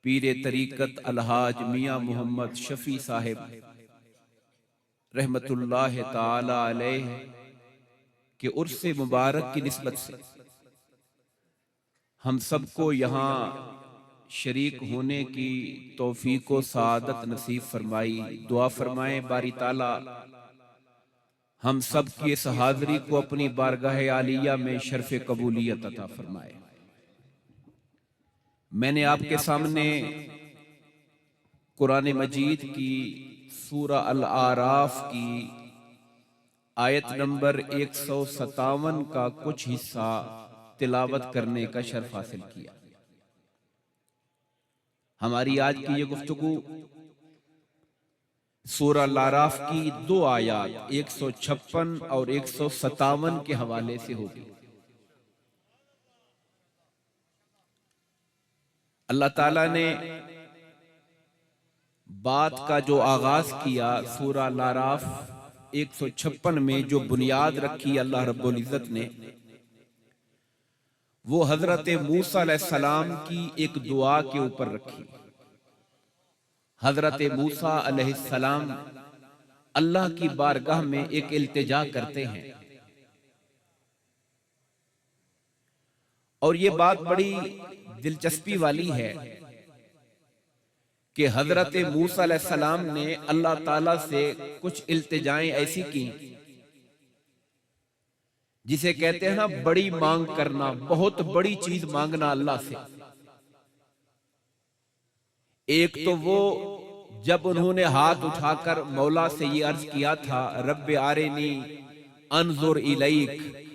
पीरे तरीकत अलहाज मियां मोहम्मद शफी साहिब रहमतुल्लाह ताला अलैह के उर्से मुबारक की निस्बत से हम सबको यहाँ शरीक होने की तौफीक व सआदत नसीब फरमाई। दुआ फरमाए बारी ताला हम सब की इस हाज़री को अपनी बारगाह आलिया में शर्फ कबूलियत अता फरमाए। मैंने आपके सामने कुरान मजीद की सूरा अल आराफ की आयत नंबर 157 का कुछ हिस्सा तिलावत करने का शर्फ हासिल किया। हमारी आज की ये गुफ्तगू सूरा अल आराफ की 2 आयत 156 और 157 के हवाले से होगी। अल्लाह ताला ने बात का जो आगाज किया सूरा अल आराफ 156 में जो बुनियाद रखी अल्लाह रब्बुल इज्जत ने, वो हजरत मूसा अलैहिस्सलाम की एक दुआ के ऊपर रखी। हजरत मूसा अलैहिस्सलाम अल्लाह की बारगाह में एक इल्तिजा करते हैं और ये बात बड़ी दिलचस्पी वाली है कि हजरत मूसा अलैहिस्सलाम ने अल्लाह ताला से कुछ इल्तिजाएं ऐसी की जिसे कहते हैं ना बड़ी मांग करना, बहुत बड़ी चीज मांगना अल्लाह से। एक तो वो जब उन्होंने हाथ उठाकर मौला से ये अर्ज किया था रब्बे आरेनी अनजुर इलैक,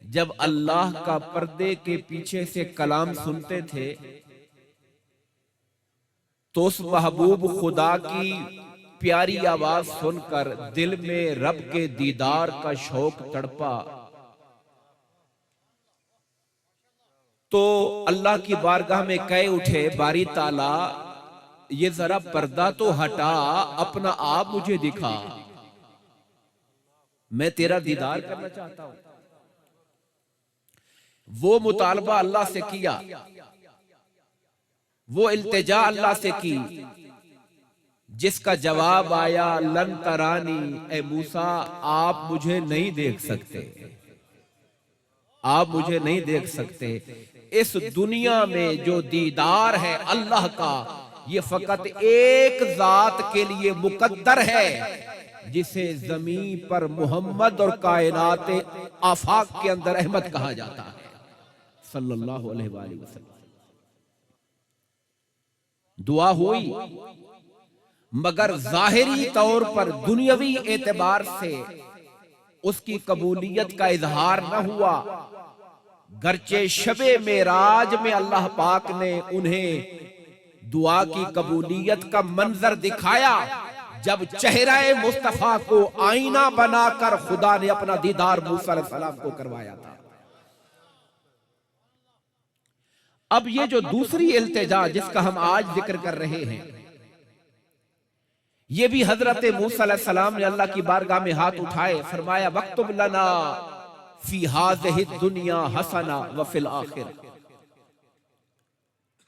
जब अल्लाह का पर्दे के पीछे से कलाम सुनते थे तो उस महबूब खुदा की प्यारी आवाज सुनकर दिल में रब के दीदार का शौक तड़पा। तो अल्लाह की बारगाह में कह उठे बारी ताला ये जरा पर्दा तो हटा, अपना आप मुझे दिखा, मैं तेरा दीदार करना चाहता हूं। वो मुतालबा अल्लाह से किया, वो इल्तिजा अल्लाह से की, जिसका जवाब आया लन तरानी, ए मूसा आप मुझे नहीं देख सकते, आप मुझे नहीं देख सकते। इस दुनिया में जो दीदार है अल्लाह का, ये फकत एक जात के लिए मुकद्दर है जिसे जमीन पर मोहम्मद और कायनात आफाक के अंदर अहमद कहा जाता है सल्लल्लाहु अलैहि वसल्लम। दुआ हुई मगर जाहिरी तौर पर दुनियावी एतबार से उसकी कबूलियत का इजहार न हुआ। गर्चे शबे मेराज में अल्लाह पाक ने उन्हें दुआ की कबूलियत का मंजर दिखाया जब चेहरे मुस्तफा को आईना बनाकर खुदा ने अपना दीदार मूसा अलैहिस्सलाम को करवाया था। अब ये जो दूसरी इल्तिजा जिसका हम आज जिक्र कर रहे हैं, ये भी हजरत मूसा अलैहिस्सलाम ने अल्लाह की बारगाह में हाथ उठाए, फरमाया वक्तुब लना फी हाज़िहि दुनिया हसना व फिल आखिर,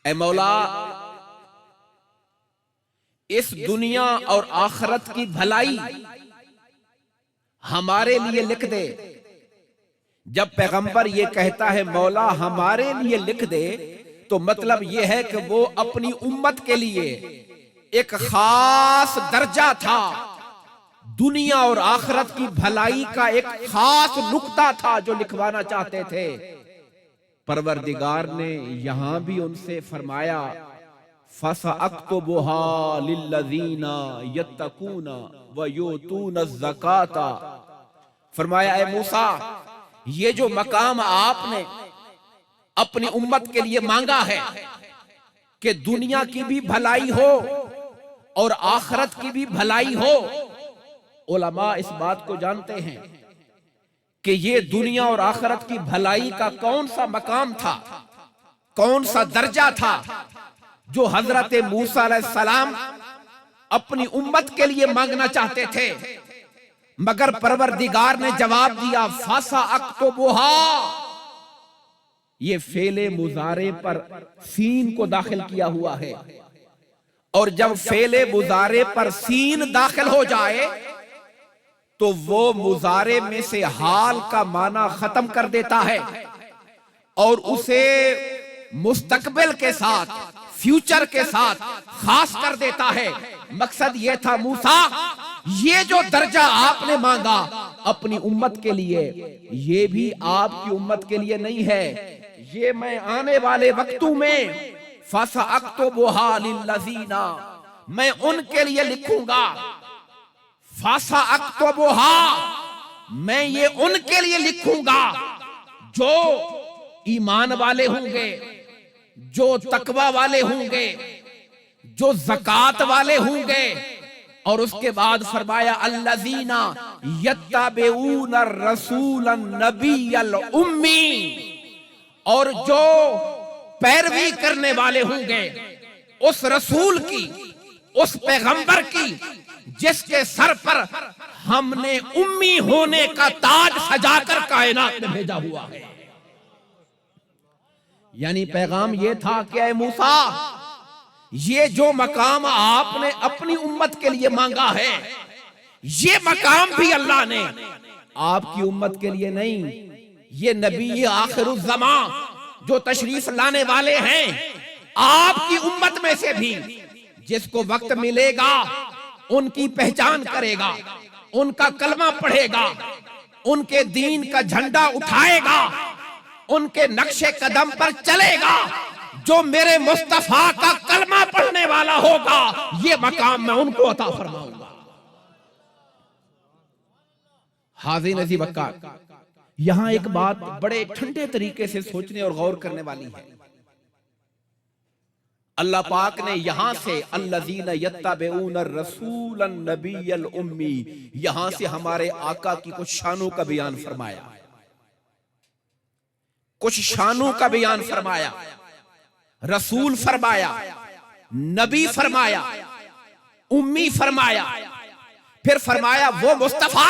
ऐ मौला इस दुनिया और आखिरत की भलाई हमारे लिए लिख दे। जब पैगंबर ये कहता है मौला हमारे लिए लिख दे, तो मतलब ये है कि वो अपनी उम्मत के लिए एक खास दर्जा था, दुनिया और आखिरत की भलाई का एक खास नुक्ता था जो लिखवाना चाहते थे। परवरदिगार ने यहां भी उनसे फरमाया फसअक्तुबुहा लिल्लज़ीना यत्तकूना व युतूना ज़काता, फरमाया ऐ मूसा ये जो मकाम आपने अपनी उम्मत के लिए मांगा है कि दुनिया की भी भलाई हो और आखिरत की भी भलाई हो, उलमा इस बात को जानते हैं कि ये दुनिया और आखिरत की भलाई का कौन सा मकाम था, कौन सा दर्जा था जो हजरत मूसा अलैहिस्सलाम अपनी उम्मत के लिए मांगना चाहते थे। मगर परवरदिगार ने जवाब दिया फसा अक्तुबुहा, ये फेले मुजारे पर सीन को दाखिल किया हुआ है, और जब फेले मुजारे पर सीन दाखिल हो जाए तो वो मुजारे में से हाल का माना खत्म कर देता है और उसे मुस्तकबिल के साथ, फ्यूचर के साथ खास कर देता है। मकसद ये था मूसा, ये जो दर्जा आपने मांगा अपनी उम्मत के लिए, ये भी आपकी उम्मत के लिए नहीं है, ये मैं आने वाले वक्तों में फसअक्तुबुहा लिल्लज़ीना, मैं उनके लिए लिखूंगा। फसअक्तुबुहा, मैं ये उनके लिए लिखूंगा जो ईमान वाले होंगे, जो तकवा वाले होंगे, जो ज़कात वाले होंगे। और उसके बाद फरमाया अल्लज़ीना यत्तबिऊन रसूलन नबियल उम्मी, और जो पैरवी करने वाले होंगे उस रसूल की, उस पैगंबर की जिसके सर पर हमने उम्मी होने का ताज सजाकर कायनात में भेजा हुआ है। यानी पैगाम ये था कि ऐ मूसा, ये जो मकाम आपने अपनी उम्मत के लिए मांगा है, ये मकाम भी अल्लाह ने आपकी उम्मत के लिए नहीं, ये नबी आखिरुज़्ज़मा जो तशरीफ लाने वाले हैं आपकी उम्मत में से भी जिसको वक्त मिलेगा उनकी पहचान करेगा, उनका कलमा पढ़ेगा, उनके दीन का झंडा उठाएगा, उनके नक्शे कदम पर चलेगा, जो मेरे मुस्तफा का कलमा पढ़ने वाला होगा, ये मकाम मैं उनको अता फरमाऊंगा। हाज़िर नज़ीर वक्कार, यहां एक बात बड़े ठंडे तरीके से सोचने और गौर करने वाली है। अल्लाह पाक ने यहां से अल्लज़ीना यत्तबिऊन रसूलन नबियल उम्मी, यहां से हमारे आका की कुछ शानों का बयान फरमाया, कुछ शानों का बयान फरमाया। रसूल फरमाया, नबी फरमाया, उम्मी फरमाया, फिर फरमाया वो मुस्तफा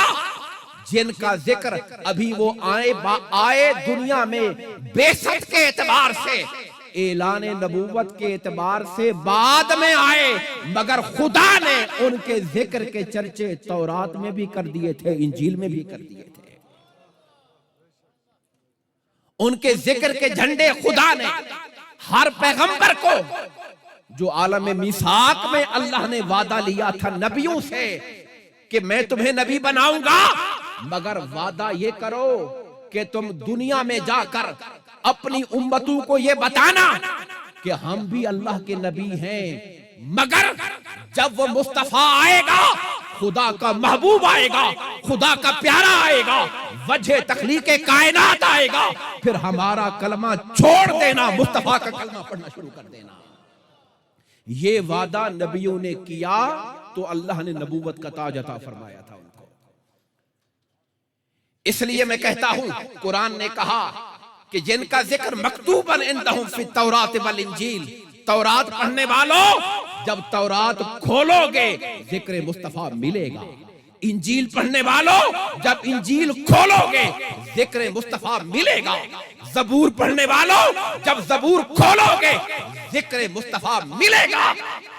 जिनका जिक्र अभी वो आए दुनिया में बेसत के एतबार से, ऐलान नबूवत के एतबार से बाद में आए, मगर खुदा ने उनके जिक्र के चर्चे तौरात में भी कर दिए थे, इंजील में भी कर दिए थे। उनके जिक्र के झंडे खुदा ने हर पैगंबर को, जो आलम मिसाक में अल्लाह ने वादा लिया था नबियों से कि मैं तुम्हें नबी बनाऊंगा, मगर वादा ये करो कि तुम दुनिया में जाकर अपनी उम्मतों को ये बताना कि हम भी अल्लाह के नबी हैं, मगर जब वो मुस्तफा आएगा, खुदा का महबूब आएगा, खुदा का प्यारा आएगा, वजह तखलीके कायनात आएगा, फिर हमारा कलमा छोड़ देना, मुस्तफा का कलमा पढ़ना शुरू कर देना। ये वादा नबियों ने किया तो अल्लाह ने नबूवत का ताज अता फरमाया था उनको। इसलिए मैं कहता हूं, कुरान ने कहा कि जिनका जिक्र मकतूबन इंदहुम फी तौरात वल इंजील, तौरात पढ़ने वालों जब तौरात खोलोगे जिक्र मुस्तफा मिलेगा। इंजील पढ़ने वालों जब इंजील खोलोगे जिक्र मुस्तफा मिलेगा। ज़बूर पढ़ने वालों जब ज़बूर खोलोगे जिक्र मुस्तफा मिलेगा।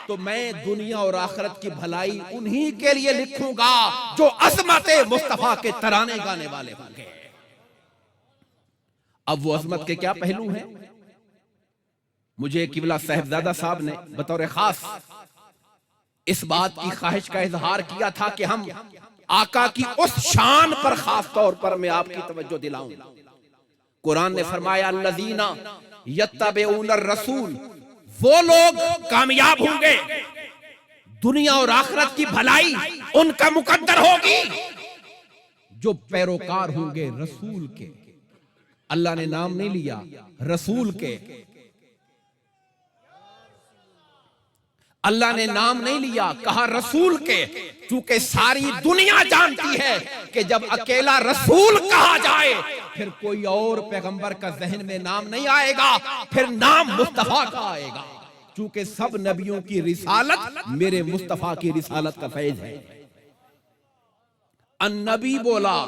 तो मैं दुनिया और आखिरत की भलाई उन्हीं के लिए लिखूंगा जो अज़मत मुस्तफा के तराने गाने वाले होंगे। अब वो अज़मत के क्या पहलू हैं? मुझे किबला साहिबजादा साहब ने बतौर खास इस बात की ख्वाहिश का इजहार किया था कि हम आका की उस शान पर खास तौर पर मैं आपकी तवज्जो दिलाऊं। कुरान ने फरमाया अल्लज़ीना यत्तबिऊन रसूल, वो लोग कामयाब होंगे, दुनिया और आखिरत की भलाई उनका मुकद्दर होगी जो पैरोकार होंगे रसूल के। अल्लाह ने नाम नहीं लिया, रसूल के। अल्लाह ने नाम नहीं लिया, कहा रसूल के, क्योंकि सारी दुनिया जानती है कि जब अकेला रसूल कहा जाए फिर कोई और पैगंबर का जहन में नाम नहीं आएगा, फिर नाम मुस्तफा का आएगा, क्योंकि सब नबियों की रिसालत मेरे मुस्तफा की रिसालत का फैज है। अन्नबी बोला,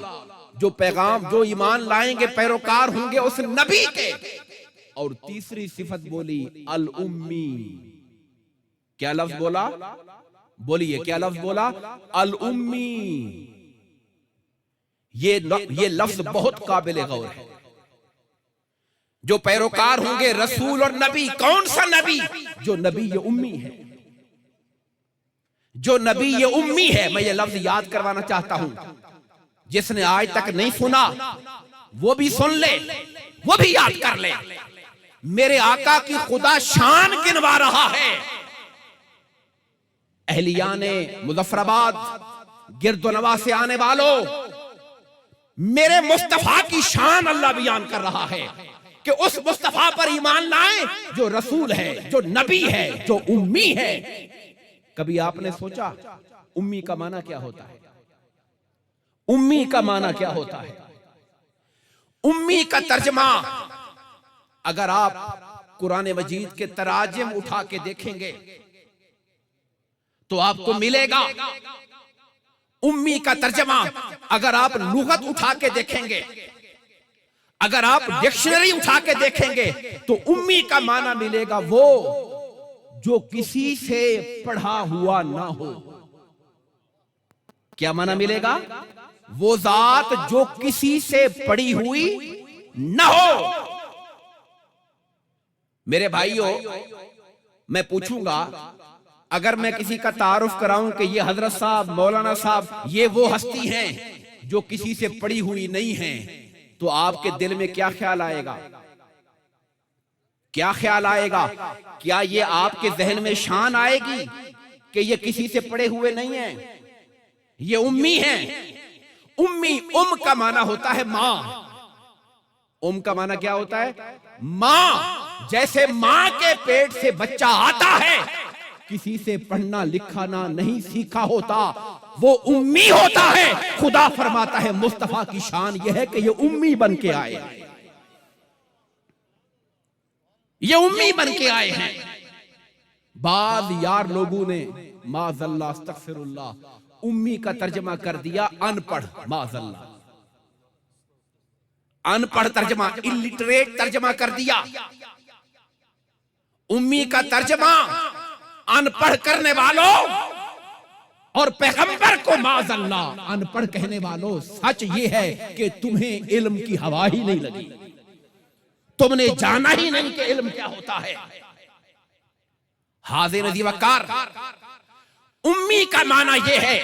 जो पैगाम, जो ईमान लाएंगे पैरोकार होंगे उस नबी के, और तीसरी सिफत बोली अल उम्मी। क्या लफ्ज बोला? बोलिए क्या लफ्ज बोला? अल उम्मी। ये लफ्ज बहुत काबिल गौर है। जो पैरोकार होंगे रसूल और नबी, कौन सा नबी? जो नबी ये उम्मी है, जो नबी ये उम्मी है। मैं ये लफ्ज याद करवाना चाहता हूं, जिसने आज तक नहीं सुना वो भी सुन ले, वो भी याद कर ले। मेरे आका की खुदा शान गिनवा रहा है। अहलियाने मुजफ्फराबाद गिरदोनवा से आने वालों, मेरे मुस्तफा की शान अल्लाह बयान कर रहा है कि उस मुस्तफा पर ईमान लाए जो रसूल है, जो नबी है, जो उम्मी है। कभी आपने सोचा उम्मी का माना क्या होता है? उम्मी का माना क्या होता है? उम्मी का तर्जमा अगर आप कुरान मजीद के तराजिम उठा के देखेंगे तो आपको मिलेगा। उम्मी का तर्जमा अगर आप लुगत उठा के देखेंगे, अगर आप डिक्शनरी उठा के देखेंगे तो उम्मी का माना मिलेगा वो जो किसी से पढ़ा हुआ ना हो। क्या माना मिलेगा? वो जात जो किसी से पढ़ी हुई न हो। मेरे भाइयों, मैं पूछूंगा, अगर मैं किसी का तारुफ कराऊं कि ये हजरत साहब, मौलाना साहब, ये वो हस्ती हैं जो किसी से पढ़ी हुई नहीं है, तो आपके दिल में क्या ख्याल आएगा? क्या ख्याल आएगा? क्या ये आपके जहन में शान आएगी कि ये किसी से पढ़े हुए नहीं है, ये उम्मी है? उम्मी, का माना होता है मां। का माना क्या होता है? मां। जैसे मां के पेट से बच्चा आता है, किसी से पढ़ना लिखाना नहीं सीखा होता, वो उम्मी होता है। खुदा फरमाता है मुस्तफा की शान यह है कि ये उम्मी बन के आए, ये उम्मी बन के आए हैं। बाद यार लोगों ने माज़ल्लाह अस्तगफिरुल्लाह उम्मी का तर्जमा कर दिया अनपढ़। माज़ल्लाह, अनपढ़ तर्जमा, इलिटरेट तर्जमा कर दिया। उम्मी का तर्जमा अनपढ़ करने वालों और पैगंबर को माज़ल्लाह अनपढ़ कहने वालों, सच ये है कि तुम्हें इल्म की हवा ही नहीं लगी, तुमने जाना ही नहीं कि इल्म क्या होता है। हाज़िर नज़ीर वक़ार, उम्मी का माना यह है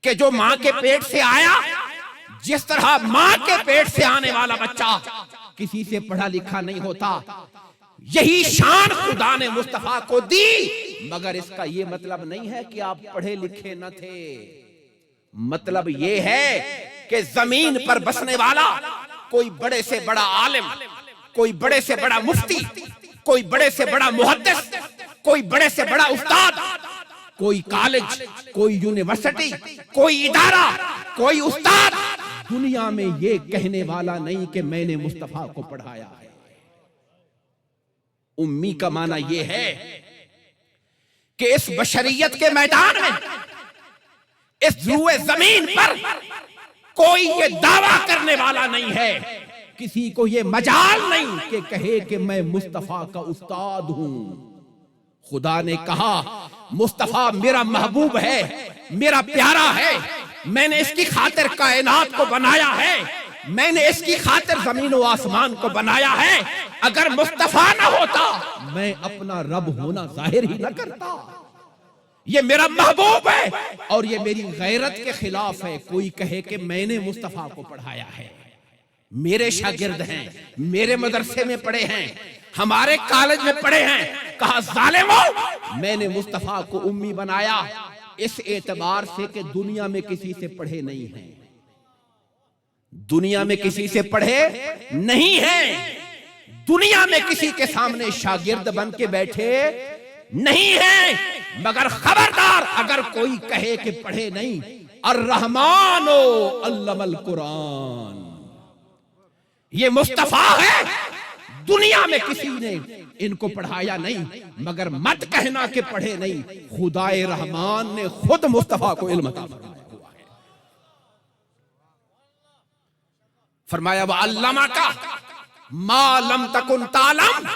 कि जो मां के पेट से आया, जिस तरह मां के पेट से आने वाला बच्चा किसी से पढ़ा लिखा नहीं होता, यही शान खुदा ने मुस्तफा को दी। मगर इसका यह मतलब नहीं है कि आप पढ़े लिखे न थे। मतलब यह है कि जमीन पर बसने वाला कोई बड़े से बड़ा आलिम, कोई बड़े से बड़ा मुफ्ती, कोई बड़े से बड़ा मुहद्दिस, कोई बड़े से बड़ा उस्ताद, कोई कॉलेज, कोई यूनिवर्सिटी, कोई इदारा, कोई उस्ताद दुनिया में ये कहने वाला नहीं कि मैंने मुस्तफा को पढ़ाया है। उम्मी का माना यह है कि इस बशरियत के मैदान में, इस रुए जमीन पर कोई ये दावा करने वाला नहीं है, किसी को ये मजाल नहीं कि कहे कि मैं मुस्तफा का उस्ताद हूं। खुदा ने कहा मुस्तफा मेरा महबूब है, मेरा प्यारा है, मैंने इसकी खातिर कायनात को बनाया है, मैंने इसकी खातिर जमीन व आसमान को बनाया है। अगर मुस्तफा ना होता मैं अपना रब होना जाहिर ही ना करता। ये मेरा महबूब है और ये मेरी गैरत के खिलाफ है कोई कहे कि मैंने मुस्तफा को पढ़ाया है। मेरे शागिर्द हैं, मेरे मदरसे में पढ़े हैं, हमारे कॉलेज में पढ़े हैं। कहा जालिमो, मैंने मुस्तफा को उम्मी बनाया इस एतबार से कि दुनिया में किसी से पढ़े नहीं हैं, दुनिया में किसी से पढ़े नहीं हैं, दुनिया में किसी के सामने शागिर्द बन के बैठे नहीं हैं। मगर खबरदार अगर कोई कहे कि पढ़े नहीं, अर्रहमानो अल्लमल कुरान, ये मुस्तफा है, दुनिया में किसी ने इनको पढ़ाया नहीं। मगर मत कहना कि पढ़े नहीं, खुदाए रहमान ने खुद मुस्तफा को इल्म अता फरमाया हुआ है। फरमाया व अल्लमा का, मा लम तकुन तालम,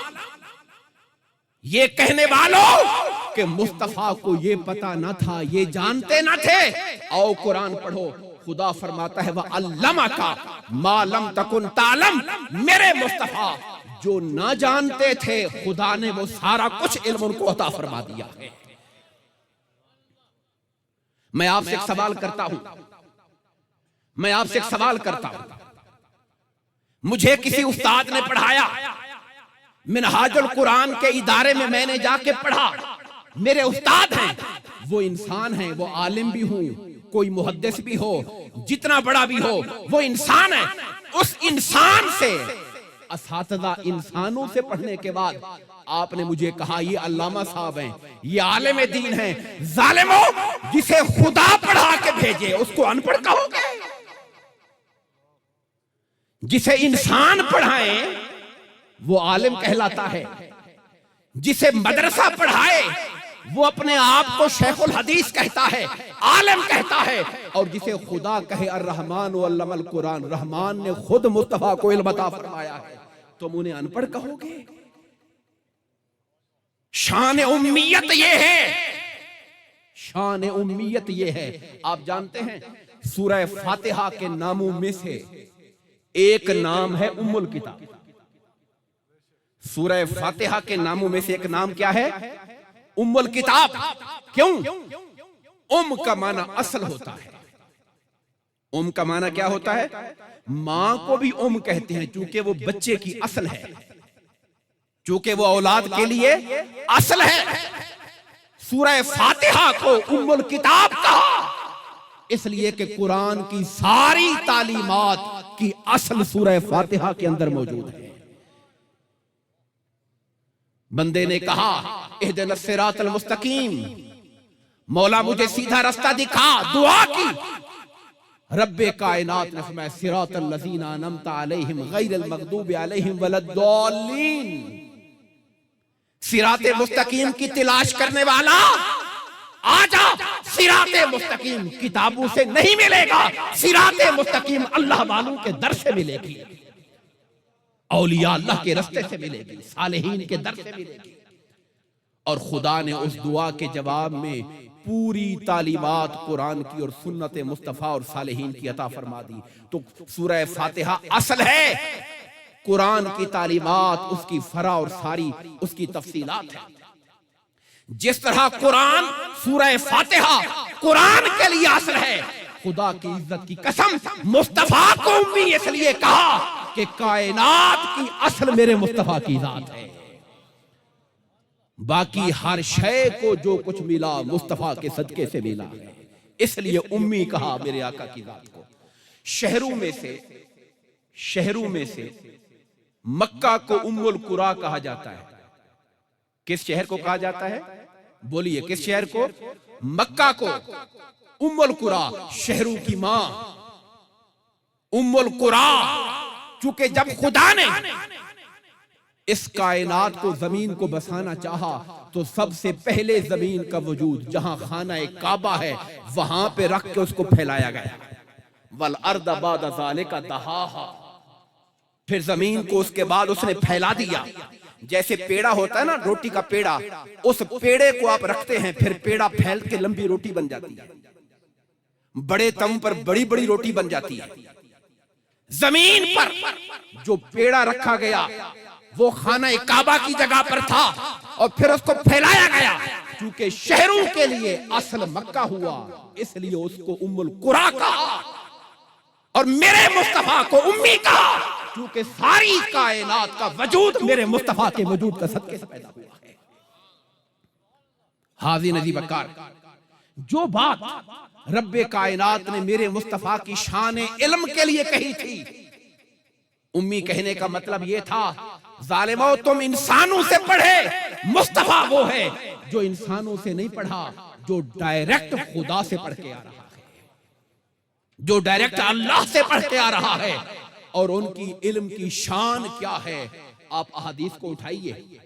ये कहने वालों कि मुस्तफा को ये पता न था, ये जानते न थे। आओ कुरान पढ़ो, खुदा फरमाता है वह अल्लमा का मा लम तकुन तालम, मेरे मुस्तफा जो ना जानते थे खुदा ने वो सारा कुछ इल्म उनको अता फरमा दिया है। मैं आपसे एक सवाल करता हूं, मैं आपसे एक सवाल करता हूं। मुझे किसी उस्ताद ने पढ़ाया, मिनहाजुल कुरान के इदारे में मैंने जाके पढ़ा, मेरे उस्ताद हैं, वो इंसान हैं, वो आलिम भी हूं, कोई मुहद्दिस भी हो, जितना बड़ा भी हो, वो इंसान है। उस इंसान से, असातिज़ा इंसानों से पढ़ने के बाद आपने मुझे कहा ये अल्लामा साहब हैं, ये आलिम दीन हैं। जालिमो, जिसे खुदा पढ़ा के भेजे उसको अनपढ़ कहोगे? जिसे इंसान पढ़ाए वो आलिम कहलाता है, जिसे मदरसा पढ़ाए वो अपने आप को शेखुल हदीस कहता है, आलिम कहता है, और जिसे खुदा कहे अर्रहमान अल्लमल कुरान, रहमान ने खुद मुस्तफा को इल्म अता फरमाया है, तुम उन्हें अनपढ़ कहोगे? शान उम्मियत ये है, शान उम्मियत ये है। आप जानते हैं सूरह फातिहा के नामों में से एक नाम है उम्मुल किताब। सूरह फातिहा के नामों में से एक नाम क्या है? उम्मुल किताब। क्यों? उम का माना असल होता है। उम का माना क्या होता है? मां को भी उम कहते हैं, चूंकि वो बच्चे की असल है, चूंकि वो औलाद के लिए असल है। सूरह फातिहा को उम्मुल किताब कहा इसलिए कि कुरान की सारी तालीमात की असल सूरह फातिहा के अंदर मौजूद है। बंदे ने कहा इहदिनस सिरातल मुस्तकीम, मौला मुझे सीधा रास्ता दिखा, दुआ की। रब्बे कायनात ने फरमाया सिरातल लज़ीना अनअमता अलैहिम गैरिल मग़दूबि अलैहिम वलद्दाल्लीन। सिराते मुस्तकीम की तलाश करने वाला आजा, सिराते मुस्तकीम किताबों से नहीं मिलेगा, सिराते मुस्तकीम अल्लाह वालों के दर से मिलेगी, औलिया अल्लाह के रास्ते से मिलेगी, सालेहीन के दर से मिलेगी। और खुदा ने उस दुआ के जवाब में पूरी तालीमात कुरान की और सुन्नत मुस्तफा और सालेहीन की अता फरमा दी। तो सूरह फातिहा असल है, कुरान की तालीमात उसकी फरा और सारी उसकी तफसीलात है। जिस तरह कुरान सूरह फातिहा कुरान के लिए असल है, खुदा की इज्जत की कसम मुस्तफा को भी इसलिए कहा कि कायनात की असल मेरे मुस्तफा की जात है। बाकी हर शय को जो कुछ मिला मुस्तफा के सदके से मिला है, इसलिए उम्मी कहा मेरे आका की जात को। शहरों में से मक्का को उम्मुल कुरा कहा जाता है। किस शहर को कहा जाता है? बोलिए किस शहर को? मक्का को उम्मुल कुरा, शहरों की मां उम्मुल कुरा। चूंकि जब खुदा ने इस कायनात को, जमीन को बसाना चाहा तो सबसे पहले जमीन का वजूद जहां खाना काबा है वहां पे रख के उसको फैलाया गया। वल अर्द बाद ज़ालिका दहाहा, फिर जमीन को उसके बाद उसने फैला दिया। जैसे पेड़ा होता है ना, रोटी का पेड़ा, उस पेड़े को आप रखते हैं, फिर पेड़ा फैल के लंबी रोटी बन जाती है, बड़े तम पर बड़ी बड़ी रोटी बन जाती है। जमीन पर जो पेड़ा रखा गया वो खाना काबा की जगह पर था और फिर उसको फैलाया गया। क्योंकि शहरों के लिए असल मक्का हुआ, इसलिए उसको उम्मुल कुरा कहा और मेरे मुस्तफा को उम्मी कहा, क्योंकि सारी कायनात का वजूद मेरे मुस्तफा के वजूद का सदके से पैदा हुआ है। हाजी नजी बकार, जो बात रब्बे कायनात ने मेरे मुस्तफा की शान इल्म के लिए कही थी, उम्मी कहने का मतलब यह था जालिमो तुम इंसानों से पढ़े, मुस्तफा वो है जो इंसानों से नहीं पढ़ा, जो डायरेक्ट खुदा से पढ़ के आ रहा है, जो डायरेक्ट अल्लाह से पढ़ के आ रहा है। और उनकी इल्म की शान क्या है, आप अहादीस को उठाइए,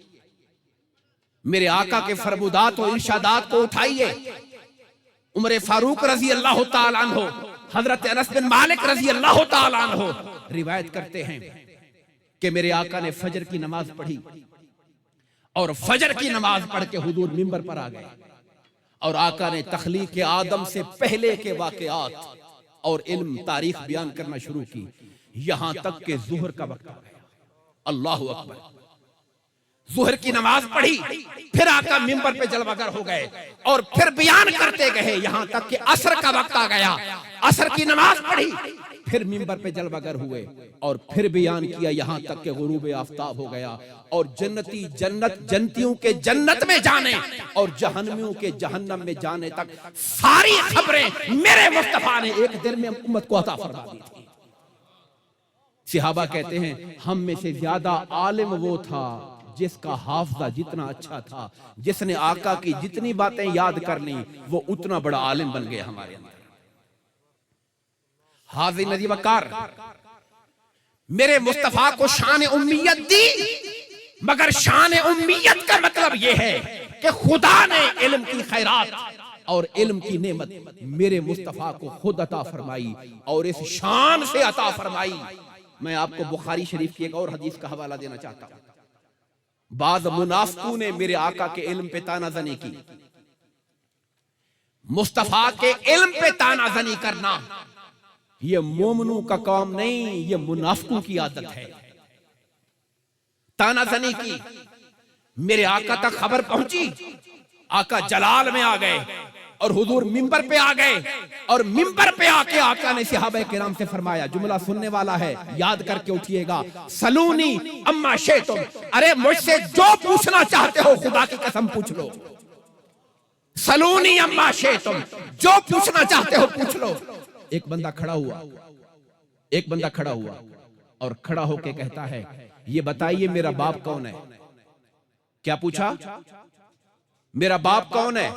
मेरे आका के फरमुदात और इरशादात को उठाइए। उमर फारूक रजी अल्लाह ताला अन्हु, हजरत अनस बिन मालिक रजी अल्लाह ताला अन्हु रिवायत करते हैं कि मेरे आका ने फजर की नमाज पढ़ी और फजर की नमाज पढ़ के हुजूर मिंबर पर आ गए और आका ने तख्लीक आदम से पहले के वाकयात और इल्म तारीख बयान करना शुरू की, यहां तक के जुहर का वक्त आ गया। अल्लाहु अकबर। जुहर की नमाज पढ़ी, फिर आका मिंबर पे जलवागर हो गए और फिर बयान करते गए, यहां तक कि असर का वक्त आ गया। असर की नमाज पढ़ी, फिर मिंबर पे जलवागर हुए और फिर बयान किया, यहां तक कि गुरूब आफ्ताब हो गया। और जन्नती जन्नत, जन्नतियों के जन्नत में जाने और जहन्नमियों के जहन्नम में जाने तक सारी खबरें मेरे मुस्तफा ने एक दिन में उम्मत को अता फरमा दी थी। सहाबा कहते हैं हम में से ज्यादा आलिम वो था जिसका हाफजा जितना अच्छा था, जिसने आका की जितनी बातें याद कर ली वो उतना बड़ा आलिम बन गया हमारे अंदर। हाज़िर नदी वकार, मेरे मुस्तफा को शान उम्मियत दी, मगर शान उम्मियत का मतलब यह है कि खुदा ने इल्म की खैरात और इल्म की नेमत मेरे मुस्तफा को खुद अता फरमाई और इस शान से अता फरमाई। मैं आपको बुखारी शरीफ की एक और हदीस का हवाला देना चाहता हूं। बाद मुनाफिकों ने मेरे आका के इल्म पे तानाजनी की। मुस्तफा के इल्म पे तानाजनी करना ये मोमनों का काम नहीं, ये मुनाफिकों की आदत है। तानाजनी की, मेरे आका तक खबर पहुंची, आका जलाल में आ गए और हुजूर मिंबर पे आ गए और मिंबर पे आके आका ने सहाबा किराम से फरमाया, जुमला सुनने वाला है याद करके उठिएगा, सलूनी अम्मा शेतुम, अरे मुझसे जो पूछना चाहते हो खुदा की कसम पूछ लो। सलूनी अम्मा शेतुम, जो पूछना चाहते हो पूछ लो। एक बंदा खड़ा हुआ, एक बंदा खड़ा हुआ और खड़ा होके कहता है, ये बताइए मेरा बाप कौन है? क्या पूछा? मेरा बाप कौन है?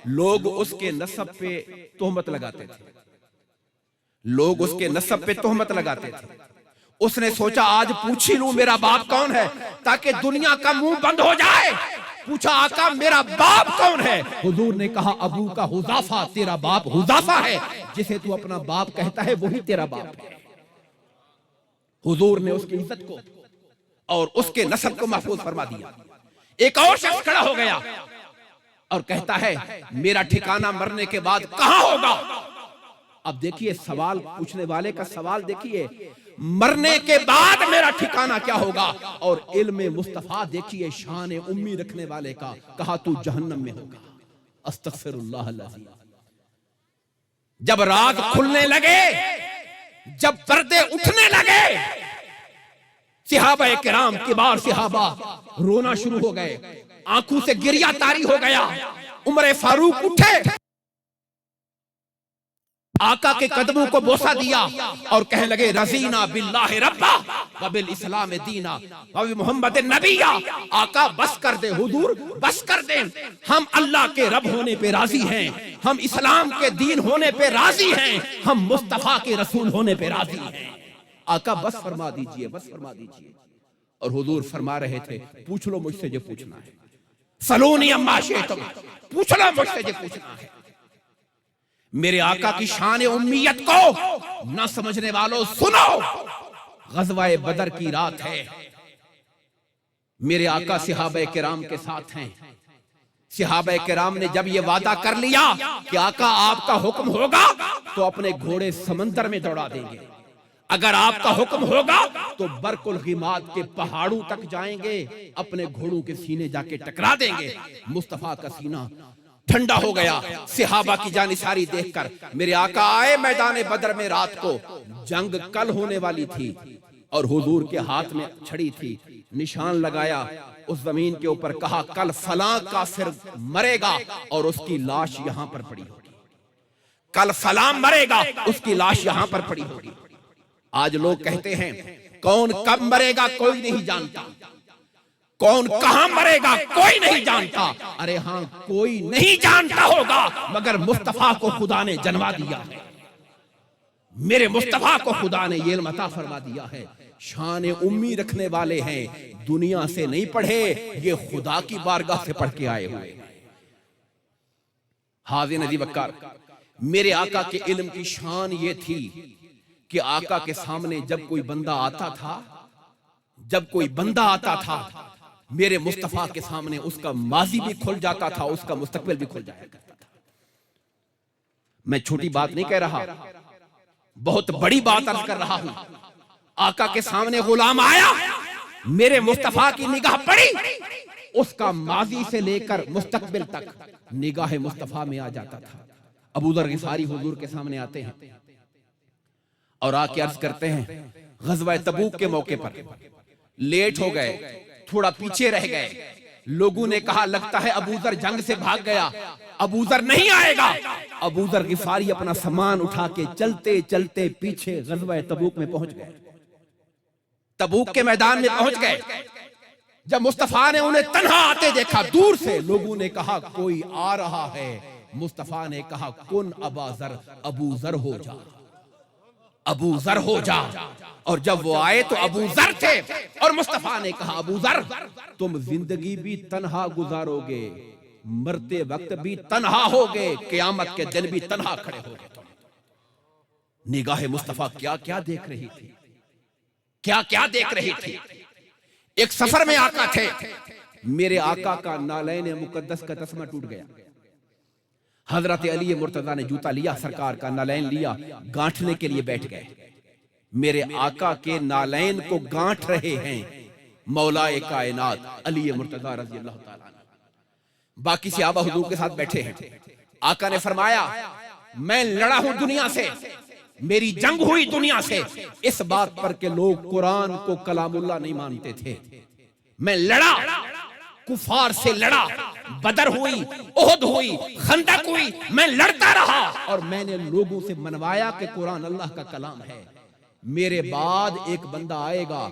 लोग उसके नसब पे तोहमत लगाते थे, लोग उसके नसब पे तोहमत लगाते थे। उसने सोचा आज पूछ ही लूं मेरा बाप कौन है ताकि दुनिया का मुंह बंद हो जाए। पूछा आका मेरा बाप कौन है? हुजूर ने कहा अबू का हुजाफा, तेरा बाप हुजाफा है, जिसे तू अपना बाप कहता है वही तेरा बाप है। हुजूर ने उसकी इज्जत को और उसके नस्ल को महफूज फरमा दिया। एक और शख्स खड़ा हो गया और कहता है मेरा ठिकाना मरने के बाद कहां होगा? अब देखिए सवाल पूछने वाले का सवाल देखिए, मरने के बाद मेरा ठिकाना क्या होगा? और इल्म मुस्तफा देखिए शान उम्मी रखने वाले का, कहा तू जहन्नम में होगा। अस्तगफिरुल्लाह अलअज़ीम। जब रात खुलने लगे, जब पर्दे उठने लगे, सहाबा किराम किबार सहाबा रोना शुरू हो गए, आंखों से गिरिया तारी हो गया। उमर फारूक उठे, आका के कदमों को बोसा दिया और कहने लगे रज़ीना बिल्लाहि रब्बा व बिल इस्लाम दीना व बि मुहम्मद नबिया। आका बस कर दे, हुजूर बस कर दे, हम अल्लाह के रब होने पे राजी हैं, हम इस्लाम के दीन होने पे राजी हैं, हम मुस्तफा के रसूल होने पे राजी हैं। आका बस फरमा दीजिए, बस फरमा दीजिए। और हुजूर फरमा रहे थे पूछ लो मुझसे जो पूछना है, सलूनी अम्मा शेतुम, पूछ लो मुझसे जो पूछना है। मेरे आका की शान उम्मियत को ना समझने वालों सुनो, गज़वाए बदर की रात है, मेरे आका सहाबा किराम के साथ हैं। सहाबा किराम ने जब ये वादा कर लिया कि आका आपका हुक्म होगा तो अपने घोड़े समंदर में दौड़ा देंगे, अगर आपका हुक्म होगा तो बरकुल गिमाद के पहाड़ों तक जाएंगे, अपने घोड़ों के सीने जाके टकरा देंगे। मुस्तफा का सीना ठंडा हो गया सहाबा की जानिसारी देखकर। मेरे आका आए मैदान बदर में रात को, जंग कल होने वाली थी और हुजूर के हाथ में छड़ी थी, निशान लगाया उस जमीन के ऊपर, कहा कल फलां काफिर मरेगा और उसकी लाश यहां पर पड़ी होगी, कल फलां मरेगा उसकी लाश यहां पर पड़ी होगी। आज लोग कहते हैं कौन कब मरेगा कोई नहीं जानता, कौन कहां मरेगा कोई नहीं जानता। अरे हां कोई नहीं जानता होगा, मगर मुस्तफा को खुदा ने जन्मा दिया है, मेरे मुस्तफा को खुदा ने ये इल्म अता फरमा दिया है। शान उम्मी रखने वाले हैं, दुनिया से नहीं पढ़े, ये खुदा की बारगाह से पढ़ के आए हुए। हाज़िर नदी वक्कार, मेरे आका के इल्म की शान ये थी कि आका के सामने जब कोई बंदा आता था जब कोई बंदा आता था मेरे मुस्तफा के सामने, उसका माजी भी खुल जाता था, उसका मुस्तकबिल भी खुल जाया करता था। मैं छोटी बात नहीं कह रहा, बहुत बड़ी बात अर्ज कर रहा हूं। आका के सामने गुलाम आया, मेरे मुस्तफा की निगाह पड़ी, उसका माजी से लेकर मुस्तकबिल तक निगाह मुस्तफा में आ जाता था। अबू ज़र गिफ़ारी हुजूर के सामने आते हैं और आके अर्ज करते हैं, ग़ज़वा तबूक के मौके पर लेट हो गए, थोड़ा पीछे रह गए। लोगों ने कहा लगता है अबू ज़र जंग से भाग गया, अबू ज़र नहीं आएगा। अबू ज़र गिफ़ारी अपना सामान उठा के चलते चलते पीछे ग़ज़वा तबूक में पहुंच गए, तबूक के मैदान में पहुंच गए। जब मुस्तफा ने उन्हें तन्हा आते देखा दूर से, लोगों ने कहा कोई आ रहा है। मुस्तफा ने कहा कुन अबा ज़र, अबू ज़र हो जा, अबू ज़र हो जा। और जब वो आए तो अबू ज़र थे और मुस्तफा ने कहा अबू ज़र तुम जिंदगी भी तन्हा गुजारोगे, मरते वक्त भी तन्हा होगे, क़यामत के दिन भी तन्हा खड़े होगे तुम। निगाह मुस्तफा क्या क्या देख रही थी, क्या क्या देख रही थी। एक सफर में आका थे, मेरे आका का नालैन मुकद्दस का तस्मा टूट गया। हजरत अली मुर्तजा ने जूता लिया, सरकार का नालैन लिया, गांठने के लिए बैठ गए। मेरे आका के नालैन को गांठ रहे हैं मौलाए कायनात अली मुर्तजा रज़ी अल्लाह ताला अन्हु। बाकी सहाबा हुजूर के साथ बैठे हैं। आका ने फरमाया मैं लड़ा हूं दुनिया से, मेरी जंग हुई दुनिया से, इस बात पर के लोग कुरान को कलामुल्लाह नहीं मानते थे। मैं लड़ा, कुफार से लड़ा, बदर हुई, ओहद हुई, खंदक हुई, मैं लड़ता रहा और मैंने लोगों से मनवाया कि कुरान अल्लाह का कलाम है। मेरे बाद एक बंदा आएगा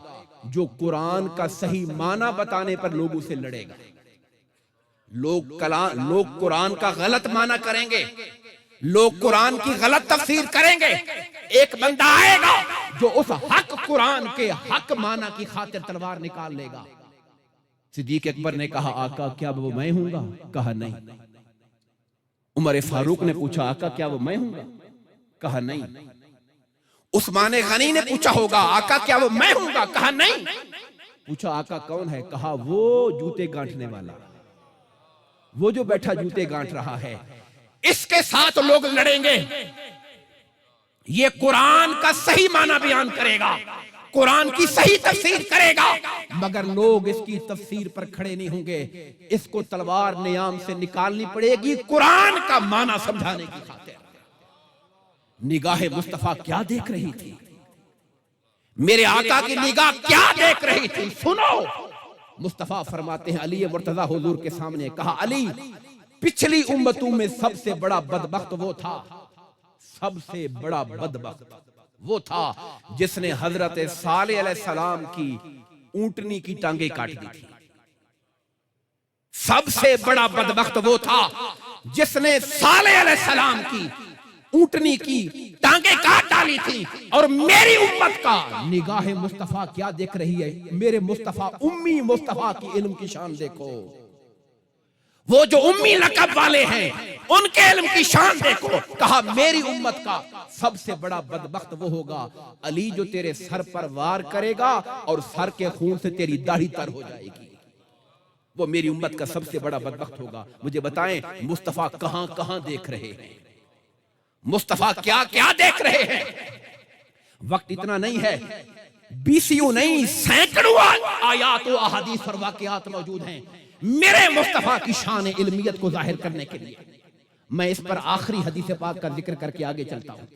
जो कुरान का सही माना बताने पर लोगों से लड़ेगा। लोग कुरान का गलत माना करेंगे, लोग कुरान की गलत तफसीर करेंगे। एक बंदा आएगा जो उस हक कुरान के हक माना की खातिर तलवार निकाल लेगा। सिद्दीक अकबर ने कहा आका क्या वो मैं हूंगा? कहा नहीं। उमर फारूक ने पूछा आका क्या वो मैं हूंगा? कहा नहीं। उस्मान गनी ने पूछा होगा आका क्या वो मैं हूंगा? कहा नहीं। पूछा आका कौन है? कहा वो जूते गांठने वाला, वो जो बैठा जूते गांठ रहा है, इसके साथ लोग लड़ेंगे। ये कुरान का सही माना बयान करेगा, कुरान की सही तफसीर करेगा, मगर लोग इसकी तफसीर पर खड़े नहीं होंगे। इसको तलवार नियाम से निकालनी पड़ेगी कुरान का माना समझाने की खातिर। निगाह मुस्तफा क्या देख रही थी, मेरे आका की निगाह क्या देख रही थी, सुनो। मुस्तफा फरमाते हैं अली मुर्तजा हुजूर के सामने कहा अली पिछली उम्मतों में सबसे बड़ा बदबख्त वो था, सबसे बड़ा बदबख्त वो था जिसने हजरत सालेह अलैहिस्सलाम की ऊंटनी की टांगे काट दी थी। सबसे बड़ा बदबख्त वो था जिसने सालेह अलैहिस्सलाम की ऊंटनी की टांगे काट डाली थी। और मेरी उम्मत का निगाह मुस्तफा क्या देख रही है, मेरे मुस्तफा उम्मी मुस्तफा की इल्म की शान देखो। वो जो उम्मी लक़ब वाले हैं उनके इल्म की शान देखो। कहा मेरी उम्मत का सबसे बड़ा बदबख्त वो होगा अली जो तेरे सर पर वार करेगा और सर के खून से तेरी दाढ़ी तर हो जाएगी। वो मेरी उम्मत का सबसे बड़ा बदबख्त होगा। मुझे बताएं मुस्तफा कहां कहां देख रहे हैं, मुस्तफा क्या क्या देख रहे हैं। वक्त इतना नहीं है, बीसियों नहीं सैकड़ों आयात और अहादीस और वाक़ियात मौजूद हैं मेरे मुस्तफा की शान इल्मियत को जाहिर करने के लिए। मैं इस पर आखिरी हदीस पाक का जिक्र करके आगे चलता हूं।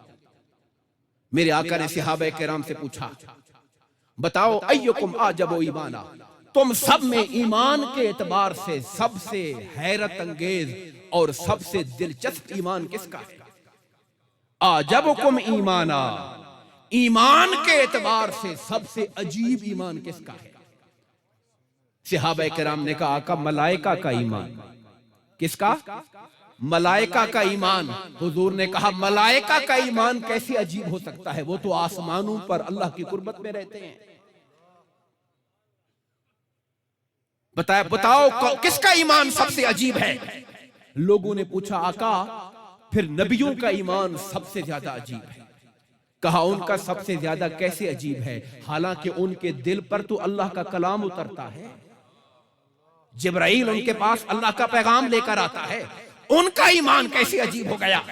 मेरे आका ने सहाबा किराम से पूछा बताओ अय्युकुम आजबु ईमाना, तुम सब में ईमान के एतबार से सबसे हैरत अंगेज और सबसे दिलचस्प ईमान किसका है? आजबुकुम ईमाना, ईमान के एतबार से सबसे अजीब ईमान किसका है? सहाबा किराम ने कहा आका मलाइका का ईमान। किसका? मलाइका का ईमान। हुजूर ने कहा मलाइका का ईमान कैसे अजीब हो सकता है, वो तो आसमानों पर अल्लाह की कुर्बत में रहते हैं। बताओ किसका ईमान सबसे अजीब है? लोगों ने पूछा आका फिर नबियों का ईमान सबसे ज्यादा अजीब है। कहा उनका सबसे ज्यादा कैसे अजीब है, हालांकि उनके दिल पर तो अल्लाह का कलाम उतरता है, जिब्राइल उनके पास अल्लाह का पैगाम लेकर आता है, उनका ईमान कैसे अजीब हो गया।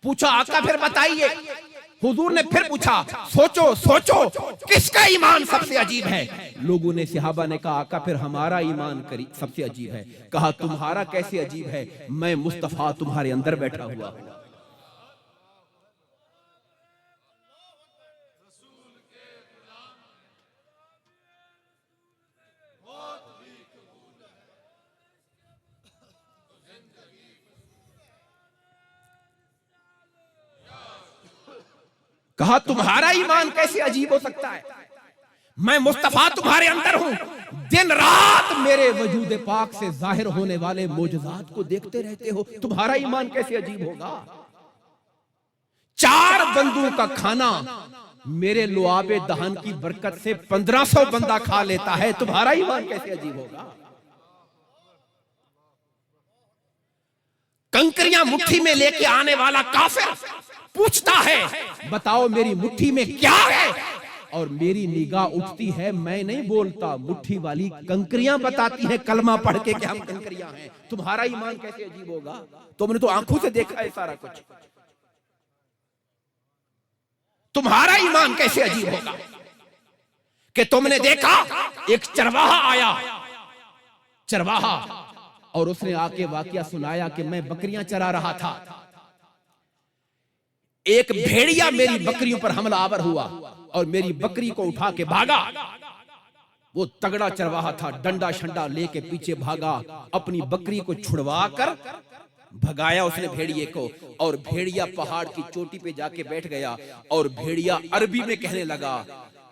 पूछा आका फिर बताइए। हुजूर ने फिर पूछा सोचो सोचो किसका ईमान सबसे अजीब है। लोगों ने, सहाबा ने कहा आका फिर हमारा ईमान सबसे अजीब है। कहा तुम्हारा कैसे अजीब है, मैं मुस्तफा तुम्हारे अंदर बैठा हुआ हूं। कहा तुम्हारा ईमान कैसे अजीब हो सकता है, मैं मुस्तफा तुम्हारे अंदर हूं, दिन रात मेरे वजूद पाक से जाहिर होने वाले मोजज़ात को देखते रहते हो, तुम्हारा ईमान कैसे अजीब होगा। 4 बंदों का खाना मेरे लुआबे दहन की बरकत से 1500 बंदा खा लेता है, तुम्हारा ईमान कैसे अजीब होगा। कंकरियां मुट्ठी में लेके आने वाला काफिर पूछता है बताओ मेरी मुट्ठी में क्या है, और मेरी निगाह उठती है, मैं नहीं बोलता, मुट्ठी वाली कंकरियां बताती हैं कलमा पढ़ के कि हम कंकरियां हैं, तुम्हारा ईमान कैसे अजीब होगा। तुमने तो आंखों से देखा है सारा कुछ, तुम्हारा ईमान कैसे अजीब होगा कि तुमने देखा एक चरवाहा आया, चरवाहा, और उसने आके वाकया सुनाया कि मैं बकरियां चरा रहा था, एक भेड़िया मेरी बकरियों पर हमलावर हुआ और मेरी बकरी को उठा के भागा। वो तगड़ा चरवाहा था, डंडा शंडा लेके पीछे भागा, अपनी बकरी को छुड़वा कर भगाया उसने भेड़िए को, और भेड़िया पहाड़ की चोटी पे जाके बैठ गया, और भेड़िया अरबी में कहने लगा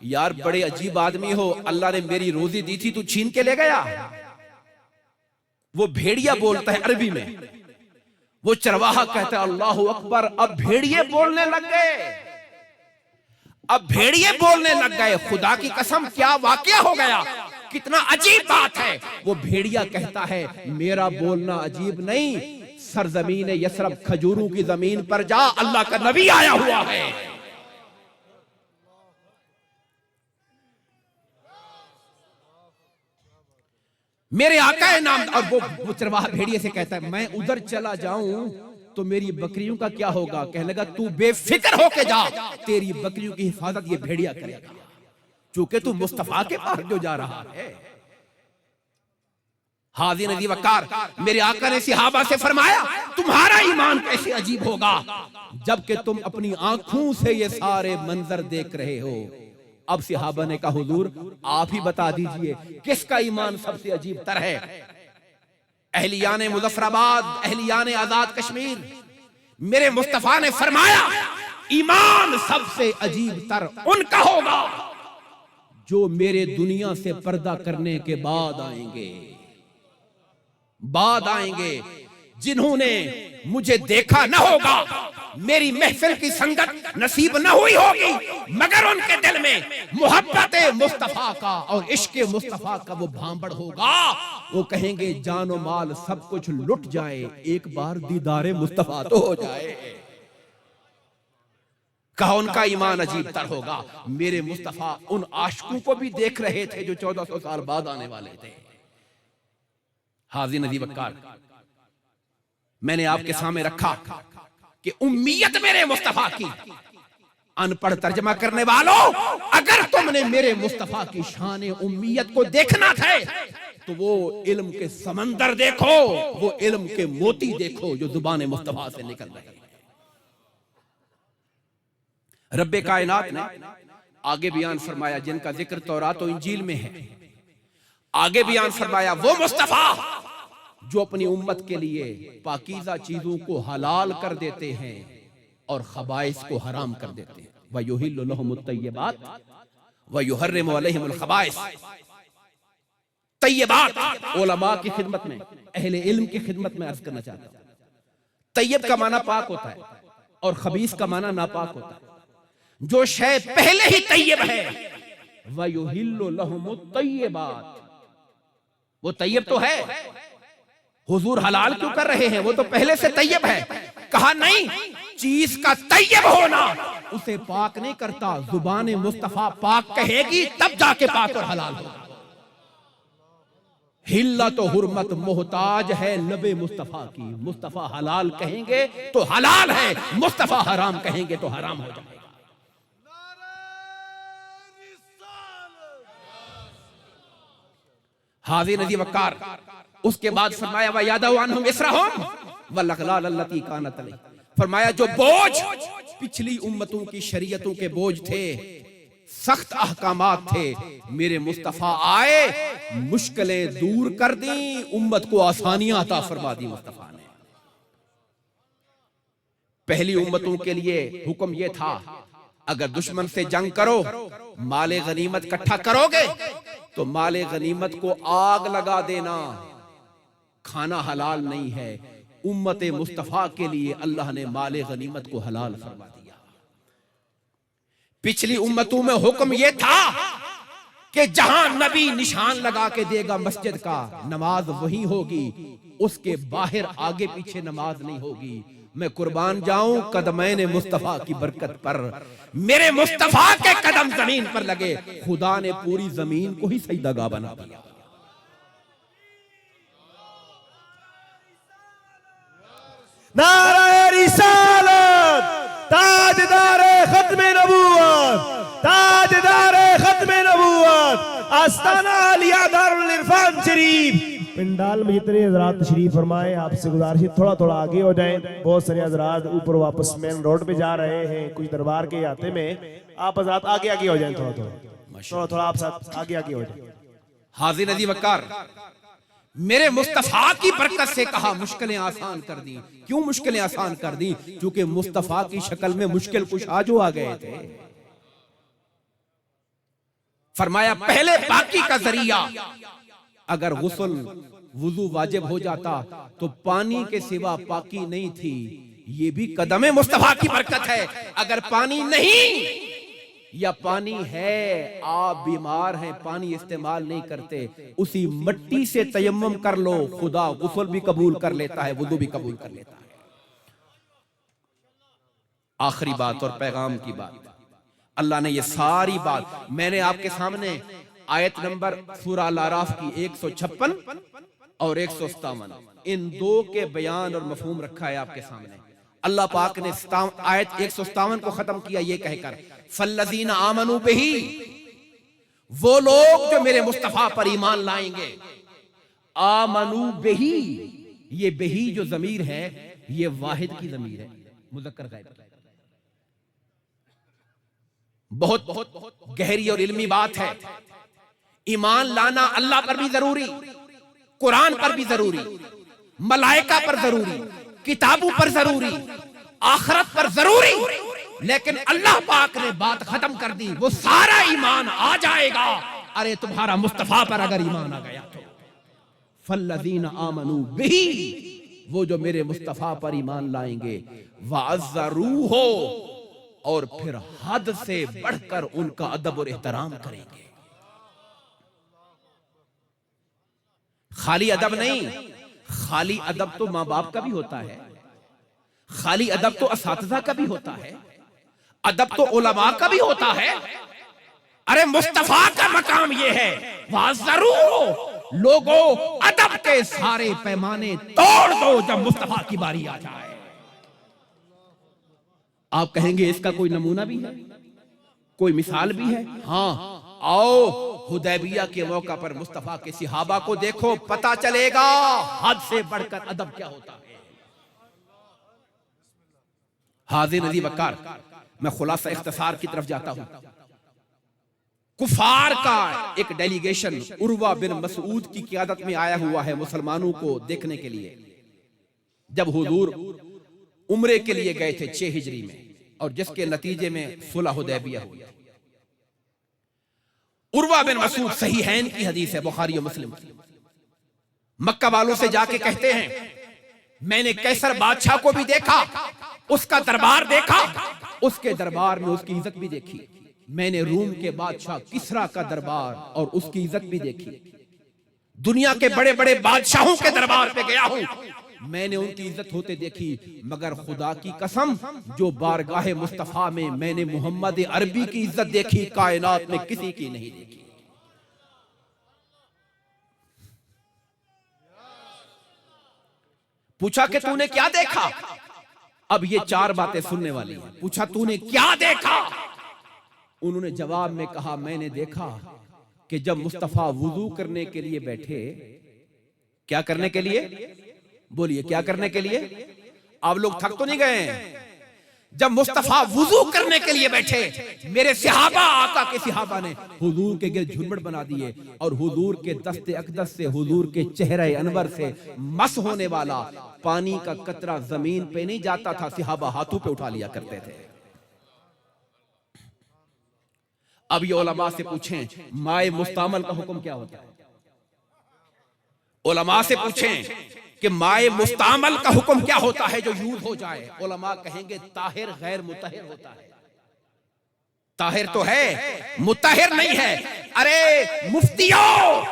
यार बड़े अजीब आदमी हो, अल्लाह ने मेरी रोजी दी थी तू छीन के ले गया। वो भेड़िया बोलता है अरबी में, वो चरवाहा कहता है अल्लाह अकबर। अब भेड़िए बोलने लग गए, अब भेड़िए बोलने लग गए, खुदा की कसम क्या वाकया हो गया, कितना अजीब बात है। वो भेड़िया कहता है मेरा बोलना अजीब नहीं, सरजमीन यसरब खजूरों की जमीन पर जा, अल्लाह का नबी आया हुआ है। मेरे आका है नाम, और वो चरवाहा भेड़िए से कहता है मैं उधर चला जाऊं तो मेरी बकरियों का क्या होगा। कहने लगा तू बेफिक्र होके जा, तेरी बकरियों की हिफाजत ये भेड़िया करेगा, चूंकि तू मुस्तफा के पास जो जा रहा है। हाज़ी नदी वकार, मेरे आका ने सहाबा से फरमाया तुम्हारा ईमान कैसे अजीब होगा जबकि तुम अपनी आंखों से ये सारे मंजर देख रहे हो। अब सहाबा ने कहा हुजूर आप ही बता दीजिए किसका ईमान सबसे अजीब तर है। अहलियान मुजफ्फराबाद, अहलियान आजाद कश्मीर, मेरे मुस्तफा ने फरमाया ईमान सबसे अजीब तर उनका होगा जो मेरे दुनिया से पर्दा करने के बाद आएंगे, जिन्होंने मुझे देखा न होगा, मेरी महफिल की संगत नसीब न हुई होगी, मगर उनके दिल में मोहब्बत मुस्तफा का और इश्क मुस्तफा का वो भांबड़ होगा। वो कहेंगे जानो माल सब कुछ लुट जाए, एक बार दीदारे मुस्तफा तो हो जाए। कहा उनका ईमान अजीब तर होगा। मेरे मुस्तफा उन आशिकों को भी देख रहे थे जो 1400 साल बाद आने वाले थे। हाज़ी नदी वक्कार, मैंने आपके सामने रखा कि उम्मियत मेरे मुस्तफा की, अनपढ़ तर्जमा करने वालों, अगर तुमने मेरे मुस्तफा की शान उम्मियत को देखना था तो वो इल्म के समंदर देखो, वो इल्म के मोती देखो जो जुबान मुस्तफा से निकल रहे हैं। रब्बे कायनात ने आगे बयान फरमाया जिनका जिक्र तौरात और इंजील में है, आगे बयान फरमाया वो मुस्तफा जो अपनी उम्मत के लिए पाकीज़ा चीजों को हलाल कर देते हैं और खबाइस को हराम कर देते हैं। वयुहिल्लु लहुमुत तय्यबात व युहर्रिमु अलैहिमुल खबाइस। तय्यबात उलमा की खिदमत में, अहले इल्म की खिदमत में अर्ज करना चाहता हूं। तय्यब का माना पाक होता है और खबीस का माना नापाक होता है। जो शय पहले ही तय्यब है, वयुहिल्लु लहुमुत तय्यबात, वो तय्यब तो है, हुजूर हलाल क्यों कर रहे हैं, वो तो पहले से तय्यब है। कहा नहीं, चीज का तय्यब होना उसे पाक नहीं करता। जुबान मुस्तफा पाक कहेगी तब जाके पाक और हलाल होगा। हिल्लत तो हुर्मत मोहताज है लबे मुस्तफा की। मुस्तफा हलाल कहेंगे तो हलाल है, मुस्तफा हराम कहेंगे तो हराम हो जाएगा। हाज़ी नजी वक्कार। उसके बाद फरमाया व यादव अनहुम इसरहुम वलगलाल अल्लती कानत अलैहि। फरमाया जो बोझ पिछली उम्मतों की शरीयतों के बोझ थे, सख्त अहकामात थे, मेरे मुस्तफा आए मुश्किलें दूर कर दी, उम्मत को आसानियां अता फरमा दी मुस्तफा ने। पहली उम्मतों के लिए हुक्म यह था अगर दुश्मन से जंग करो, माले गनीमत इकट्ठा करोगे तो माले गनीमत को आग लगा देना, खाना हलाल नहीं है। उम्मत मुस्तफा के लिए अल्लाह ने माले गनीमत को हलाल फरमा दिया। पिछली उम्मतों में हुक्म यह था कि जहां नबी निशान लगा के देगा मस्जिद का, नमाज वही होगी, उसके बाहर आगे पीछे नमाज नहीं होगी। मैं कुर्बान जाऊं कदमैन मुस्तफा की बरकत पर, मेरे मुस्तफा के कदम जमीन पर लगे, खुदा ने पूरी जमीन को ही सजदागाह बना दिया। नारे रिसालत, ताजदारे खत्मे नबूवत, ताजदारे खत्मे नबूवत, आस्ताना आलिया दारुल इरफान शरीफ। पंडाल में जितने हजरात तशरीफ फरमाए, आपसे गुजारिश है थोड़ा थोड़ा आगे हो जाएं। बहुत सारे हजरात ऊपर वापस मेन रोड पे जा रहे हैं, कुछ दरबार के आते में आप हजरात आगे आगे हो जाएं, थोड़ा थोड़ा आप साथ आगे आगे हो जाएं। हाज़ी नदी वक्कार। मेरे मुस्तफा की बरकत से कहा मुश्किलें आसान कर दी। क्यों मुश्किलें आसान कर दी? क्योंकि मुस्तफा की शक्ल में मुश्किल कुशा जो आ गए थे। फरमाया पहले बाकी का जरिया, अगर गुस्ल वुजू वाजिब हो जाता तो पानी के सिवा पाकी नहीं थी। ये भी कदमे मुस्तफा की बरकत है। अगर पानी नहीं या पानी है, आप बीमार हैं, पानी इस्तेमाल नहीं करते, उसी मट्टी से तयम्मुम कर लो, खुदा गुस्ल भी कबूल कर लेता है, वुदू भी कबूल कर लेता है। आखिरी बात और पैगाम की बात, अल्लाह ने ये सारी बात मैंने आपके सामने आयत नंबर सूरह अल-आराफ की 156 और 157 इन दो के बयान और मफहूम रखा है आपके सामने। अल्लाह पाक ने आयत 157 को खत्म किया ये कहकर फल्लज़ीना आमनू बिही, वो लोग जो मेरे मुस्तफा पर ईमान लाएंगे। आमनू बिही, ये बिही जो जमीर है ये वाहिद की जमीर है, मुज़क्कर गायब। बहुत बहुत गहरी और इल्मी बात है। ईमान लाना अल्लाह पर भी जरूरी, कुरान पर भी जरूरी, मलाइका पर जरूरी, किताबों पर जरूरी, आखिरत पर जरूरी, लेकिन अल्लाह पाक ने बात खत्म कर दी, वो सारा ईमान आ जाएगा। अरे तुम्हारा मुस्तफा पर अगर ईमान आ गया तो फल्लज़ीना आमनू बिही, वो जो मेरे मुस्तफा पर ईमान लाएंगे, वअज़्ज़रूहु, और फिर हद से बढ़कर उनका अदब और एहतराम करेंगे। खाली अदब नहीं, खाली अदब तो माँ बाप का भी होता है, खाली अदब तो असातिज़ा का भी होता है, अदब तो उलमा का भी होता है। अरे मुस्तफा का मकाम ये है, वअज़्ज़रूहु, लोगों अदब के सारे पैमाने तोड़ दो जब मुस्तफा की बारी आ जाए। आप कहेंगे इसका कोई नमूना भी है, कोई मिसाल भी है? हाँ, आओ हुदैबिया के मौका पर मुस्तफा के सिहाबा को देखो, पता चलेगा हद से बढ़कर अदब क्या होता है। हाज़िर नज़ीर वक्कार, मैं खुलासा इख्तिसार की तरफ जाता हूं। कुफार का एक डेलीगेशन उर्वा बिन मसूद की क़ियादत में आया हुआ है मुसलमानों को देखने के लिए। जब हुजूर उम्रे के लिए गए थे 6 हिजरी में, और जिसके नतीजे में सुलह हुदैबिया हुई। उर्वा बिन मसूद सहीहैन की हदीस है, बुखारी और मुस्लिम की। मक्का वालों से जाके कहते हैं मैंने कैसर बादशाह को भी देखा, उसका दरबार देखा, उसके दरबार में उसकी इज्जत भी देखी। मैंने रूम के बादशाह किसरा का दरबार और उसकी इज्जत भी देखी। दुनिया के बड़े बड़े बादशाहों के दरबार पे गया हूं, मैंने उनकी इज्जत होते देखी, मगर खुदा की कसम जो बारगाह मुस्तफा में मैंने मोहम्मद अरबी की इज्जत देखी, कायनात में किसी की नहीं देखी। पूछा कि तूने क्या देखा? अब ये 4 बातें सुनने वाली हैं। पूछा तूने क्या देखा? उन्होंने जवाब में कहा मैंने देखा कि जब मुस्तफा वुजू करने के लिए बैठे, क्या करने के लिए? बोलिए क्या करने के लिए? आप लोग थक तो नहीं गए? जब मुस्तफा वुजू करने के लिए बैठे, मेरे सहाबा, आका के सहाबा ने हुजूर के गिर्द झुरमुट बना दिए और हुजूर के दस्ते अकदस से, हुजूर के चेहरे अनवर से मस होने वाला पानी का कतरा जमीन पे नहीं जाता था, सहाबा हाथों पे उठा लिया करते थे। अब ये उलमा से पूछें माए मुस्तामल का हुक्म क्या होता है? उलमा से पूछें कि माए मुस्तामल का हुक्म क्या होता है जो यूज हो जाए? उलमा कहेंगे ताहिर गैर मुताहिर होता है। ताहिर तो है, मुताहिर नहीं है। अरे मुफ्तियों,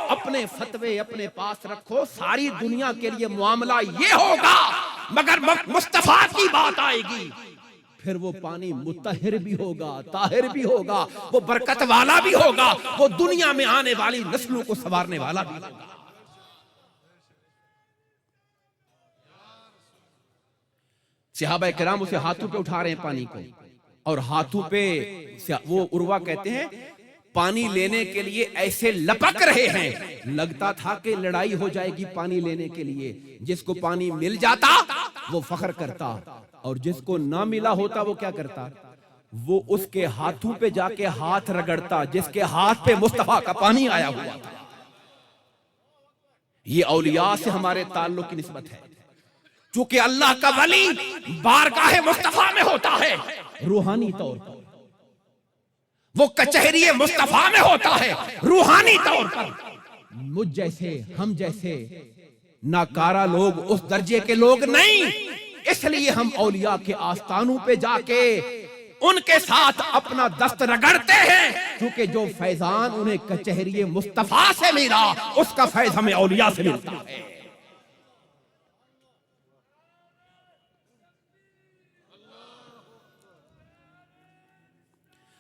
अपने फतवे अपने पास रखो, सारी दुनिया के लिए मामला ये होगा, मगर मुस्तफा की बात आएगी फिर वो पानी मुताहिर भी होगा, ताहिर भी होगा, वो बरकत वाला भी होगा, वो दुनिया में आने वाली नस्लों को संवारने वाला भी होगा। सहाबा किराम उसे हाथों पे उठा रहे हैं पानी को, और हाथों पे वो उर्वा कहते हैं पानी लेने के लिए ऐसे लपक रहे हैं, लगता था कि लड़ाई हो जाएगी पानी लेने के लिए। जिसको पानी मिल जाता वो फख्र करता, और जिसको ना मिला होता वो क्या करता? वो उसके हाथों पे जाके हाथ रगड़ता जिसके हाथ पे मुस्तफा का पानी आया हुआ था। ये औलिया से हमारे ताल्लुक की निस्बत है। चूंकि अल्लाह का वली बारगाह मुस्तफा में होता है रूहानी तौर पर, वो कचहरी मुस्तफा में होता है रूहानी तौर पर। मुझ जैसे, हम जैसे नाकारा लोग उस दर्जे के लोग नहीं, इसलिए हम औलिया के आस्थानों पे जाके उनके साथ अपना दस्त रगड़ते हैं, क्योंकि जो फैजान उन्हें कचहरी मुस्तफा से मिला उसका फैज हमें औलिया से मिलता है।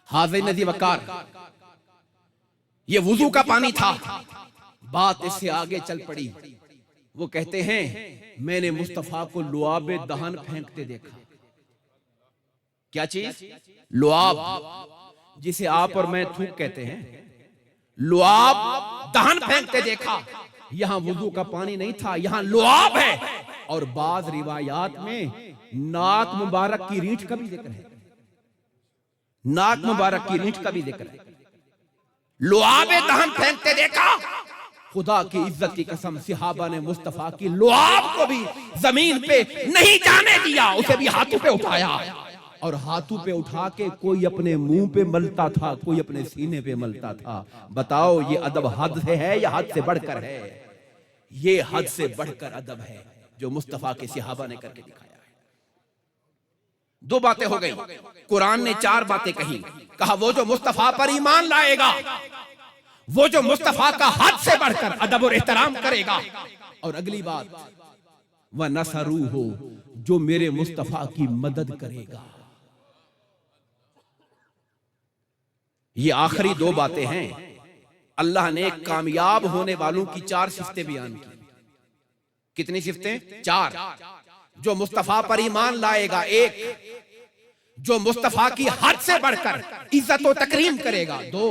हाज़िर नज़ीर वक़ार, ये वुजू का पानी था। बात इससे आगे चल पड़ी। वो कहते हैं मैंने मुस्तफा को लुआबे दहन फेंकते देखा। क्या चीज? लुआब, जिसे आप और मैं थूक कहते हैं। लुआब दहन फेंकते देखा। यहां वुजू का पानी नहीं था, यहां लुआब है। और बाज रिवायात में नाक मुबारक की रीठ का भी जिक्र है, नाक मुबारक की रीठ का भी जिक्र है। लुआबे दहन फेंकते देखा। खुदा की इज्जत की कसम, सहाबा ने मुस्तफा की लुआब को भी जमीन पे नहीं जाने दिया, उसे भी हाथों पे उठाया, और हाथों पे उठा के कोई अपने मुंह पे मलता था, कोई अपने सीने पे मलता था। बताओ ये अदब हद से है या हद से बढ़कर है? ये हद से बढ़कर अदब है जो मुस्तफा के सहाबा ने करके दिखाया। 2 बातें हो गई। कुरान ने 4 बातें कही। कहा वो जो मुस्तफा पर ईमान लाएगा, वो जो मुस्तफा का हद से बढ़कर अदब और एहतराम करेगा। और अगली बात, वह नसरू हो, जो मेरे मुस्तफा की मदद करेगा। ये आखिरी 2 बातें हैं। अल्लाह ने कामयाब होने वालों की 4 सिफ्तें बयान की। कितनी सिफ्तें? 4। जो मुस्तफा पर ईमान लाएगा 1, जो मुस्तफा की हद से बढ़कर इज्जत और तकरीम करेगा 2,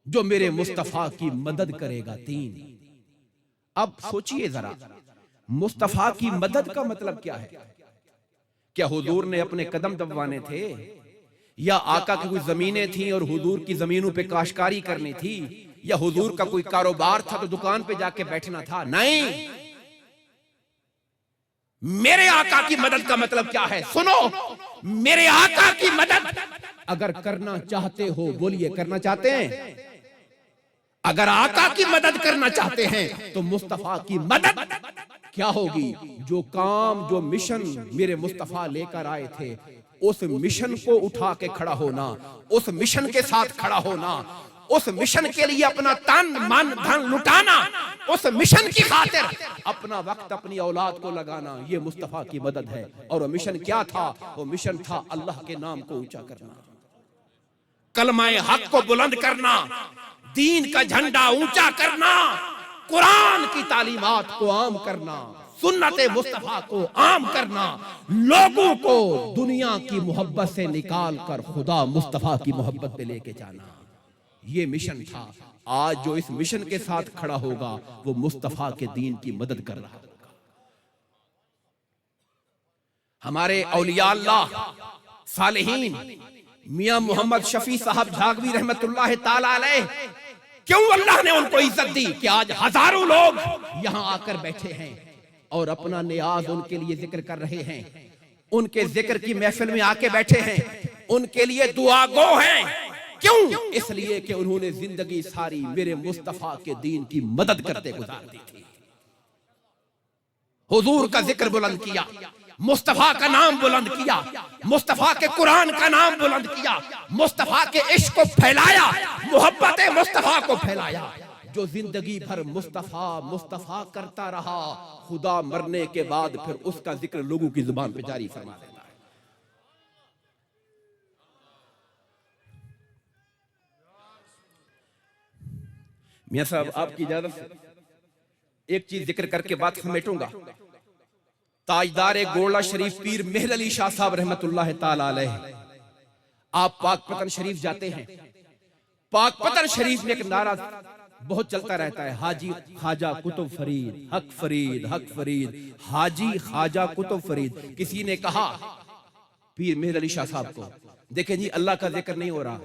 जो मेरे मुस्तफा की मदद करेगा 3। अब सोचिए जरा, मुस्तफा की मदद का मतलब क्या है? क्या हुजूर ने अपने कदम दबवाने थे, या आका की कोई जमीनें थी और हुजूर की जमीनों पे काश्तकारी करनी थी, या हुजूर का कोई कारोबार था तो दुकान पे जाके बैठना था? नहीं, मेरे आका की मदद का मतलब क्या है? सुनो, मेरे आका की मदद अगर करना चाहते हो, बोलिए करना चाहते हैं? अगर आका की मदद करना चाहते हैं तो मुस्तफा की मदद क्या होगी? जो काम, जो मिशन मेरे मुस्तफा लेकर आए थे, उस मिशन को उठा के खड़ा होना, उस मिशन के साथ खड़ा होना, उस मिशन के लिए अपना तन मन धन लुटाना, उस मिशन की खातिर अपना वक्त अपनी औलाद को लगाना, ये मुस्तफा की मदद है। और वो मिशन क्या था? वो मिशन था अल्लाह के नाम को ऊंचा करना, कलमाए हक को बुलंद करना, दीन का झंडा ऊंचा करना, कुरान की तालीमात को आम करना, सुन्नत मुस्तफा को आम करना, लोगों को दुनिया की मोहब्बत से निकाल कर खुदा मुस्तफा की मोहब्बत पे लेके जाना, ये मिशन था। आज जो इस मिशन के साथ खड़ा होगा वो मुस्तफा के दीन की मदद कर रहा होगा। हमारे औलिया अल्लाह सालिहीन मियां मोहम्मद शफी साहब झागवी रहमतुल्लाह ताला अलैह, क्यों अल्लाह ने उनको इज्जत दी कि आज हजारों लोग यहां आकर बैठे हैं और अपना नियाज उनके लिए जिक्र कर रहे हैं, उनके जिक्र की महफिल में आके बैठे हैं, उनके लिए दुआ गो हैं। क्यों? इसलिए कि उन्होंने जिंदगी सारी मेरे मुस्तफा के दीन की मदद करते गुजार दी थी। हुजूर का जिक्र बुलंद किया, मुस्तफा का नाम बुलंद किया, मुस्तफा के कुरान का नाम बुलंद किया, मुस्तफा के इश्क को फैलाया, मोहब्बत मुस्तफा को फैलाया। जो जिंदगी भर मुस्तफा मुस्तफा करता रहा, खुदा मरने के बाद फिर उसका जिक्र लोगों की जुबान पे जारी फरमा देता है। मियां साहब, आपकी इजाजत से एक चीज जिक्र करके बात समेटूंगा। ताजदार गोला शरीफ पीर मेहर अली शाह साहब रहमतुल्लाह ताला अलैह, आप पाकपतन शरीफ जाते हैं, पाकपतन शरीफ में एक नारा बहुत चलता रहता है, हाजी ख्वाजा कुतुब फरीद, हक फरीद, हक फरीद, हाजी ख्वाजा कुतुब फरीद। किसी ने कहा पीर मेहर अली शाह साहब को, देखें जी अल्लाह का जिक्र नहीं हो रहा,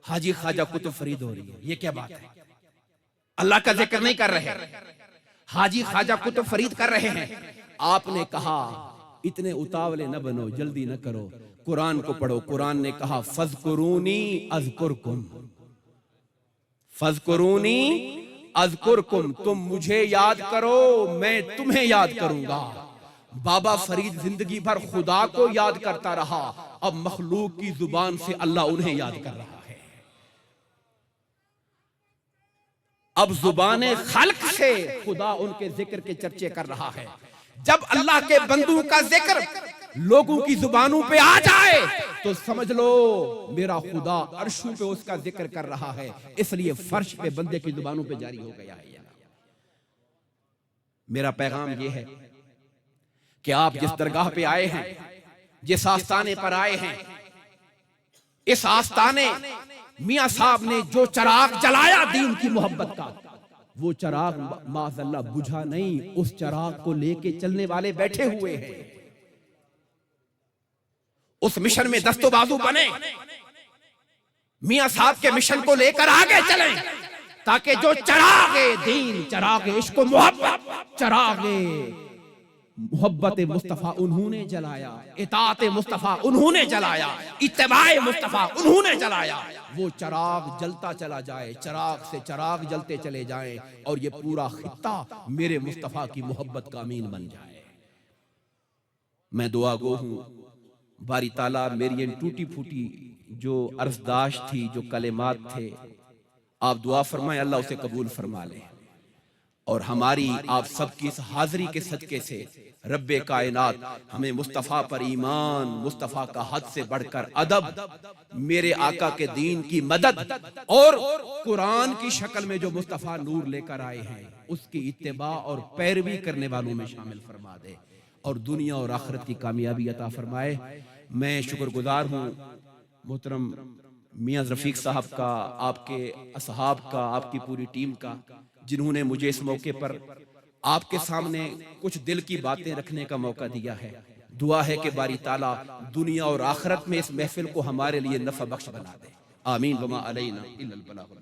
हाजी ख्वाजा कुतुब फरीद हो रही है, ये क्या बात है? अल्लाह का जिक्र नहीं कर रहे, हाजी ख्वाजा कुतुब फरीद कर रहे हैं। आपने कहा इतने उतावले न बनो, जल्दी न करो, कुरान को पढ़ो। कुरान ने कहा फज़कुरूनी अज़कुरकुम, फज़कुरूनी अज़कुरकुम, तुम मुझे याद करो मैं तुम्हें याद करूंगा। बाबा फरीद जिंदगी भर खुदा को याद करता रहा, अब मखलूक की जुबान से अल्लाह उन्हें याद कर रहा है। अब जुबाने खल्क से खुदा उनके जिक्र के चर्चे कर रहा है। जब अल्लाह के बंदों का जिक्र लोगों की जुबानों पे आ जाए तो समझ लो मेरा खुदा अर्शों पे उसका जिक्र कर रहा है, इसलिए फर्श पे बंदे की जुबानों पे जारी हो गया है। मेरा पैगाम ये है कि आप जिस दरगाह पे आए हैं, जिस आस्ताने पर आए हैं, इस आस्ताने मियां साहब ने जो चराग जलाया दीन की मोहब्बत का, वो चराग माज़अल्लाह बुझा नहीं, उस चराग को लेके चलने वाले बैठे हुए हैं। उस मिशन में दस्तोबाजू बने, मियां साहब के मिशन को लेकर आगे चलें, ताकि जो चरागे दीन, चरागे इश्क व मोहब्बत, चरागे मोहब्बत मुस्तफा उन्होंने जलाया, इताअत मुस्तफा उन्होंने जलाया, इत्तिबाए मुस्तफा उन्होंने जलाया, वो चराग जलता चला जाए, चराग से चराग जलते चले जाएं और ये पूरा खित्ता मेरे मुस्तफा की मोहब्बत का अमीन बन जाए। मैं दुआ गो हूं, बारी ताला मेरी इन टूटी फूटी जो अर्जदाश थी, जो कलेमात थे, आप दुआ फरमाएं अल्लाह उसे कबूल फरमा ले, और हमारी आप सबकी इस हाजिरी के सदके से रब्बे कायनात हमें मुस्तफ़ा पर ईमान, मुस्तफ़ा का हद से बढ़कर अदब, मेरे आका के दीन की मदद और कुरान की शक्ल में जो मुस्तफ़ा नूर लेकर आए हैं उसकी इत्तिबा और पैरवी करने वालों में शामिल फरमा दे और दुनिया और आखिरत की कामयाबी अता फरमाए। मैं शुक्रगुजार हूँ मोहतरम मियां रफीक साहब का, आपके असहाब का, आपकी पूरी टीम का, जिन्होंने मुझे इस मौके पर आपके सामने कुछ दिल की बातें रखने का मौका दिया है। दुआ है कि बारी ताला दुनिया और आखिरत में इस महफिल को हमारे लिए नफ़ा बख्श बना दे। आमीन वमा अलैना इल्लल बलाग।